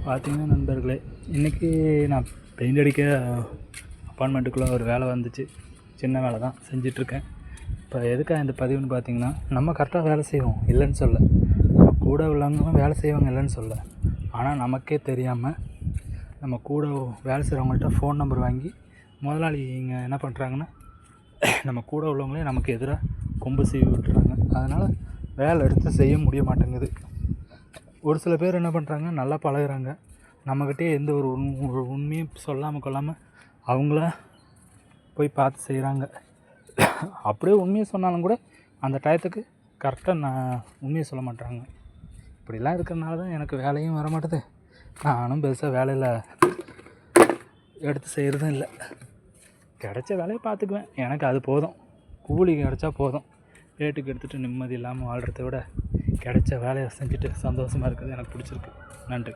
பார்த்தீங்கன்னா நண்பர்களே, இன்றைக்கி நான் பெயிண்ட் அடிக்க அப்பார்ட்மெண்ட்டுக்குள்ளே ஒரு வேலை வந்துச்சு. சின்ன வேலை தான் செஞ்சிட்ருக்கேன். இப்போ எதுக்காக இந்த பதிவுன்னு பார்த்தீங்கன்னா, நம்ம கரெக்டாக வேலை செய்வோம் இல்லைன்னு சொல்ல, கூட உள்ளவங்களும் வேலை செய்வாங்க இல்லைன்னு சொல்ல. ஆனால் நமக்கே தெரியாமல் நம்ம கூட வேலை செய்கிறவங்கள்ட்ட ஃபோன் நம்பர் வாங்கி முதலாளி இங்கே என்ன பண்ணுறாங்கன்னா, நம்ம கூட உள்ளவங்களே நமக்கு எதிராக கொம்பு சீவி விட்டுறாங்க. அதனால் வேலை எடுத்து செய்ய முடிய மாட்டேங்குது. ஒரு சில பேர் என்ன பண்ணுறாங்க, நல்லா பழகுறாங்க, நம்மக்கிட்டே எந்த ஒரு உண்மையும் சொல்லாமல் கொள்ளாமல் அவங்கள போய் பார்த்து செய்கிறாங்க. அப்படியே உண்மையை சொன்னாலும் கூட அந்த டயத்துக்கு கரெக்டாக நான் உண்மையை சொல்ல மாட்டாங்க. இப்படிலாம் இருக்கிறனால தான் எனக்கு வேலையும் வர மாட்டேது. நானும் பெருசாக வேலையில் எடுத்து செய்கிறதும் இல்லை. கிடைச்ச வேலையை பார்த்துக்குவேன், எனக்கு அது போதும். கூலி கிடச்சா போதும். ரேட்டுக்கு எடுத்துகிட்டு நிம்மதி இல்லாமல் வாழ்கிறத விட கிடைச்ச வேலையை செஞ்சுட்டு சந்தோஷமாக இருக்கிறது எனக்கு பிடிச்சிருக்கு. நன்றி.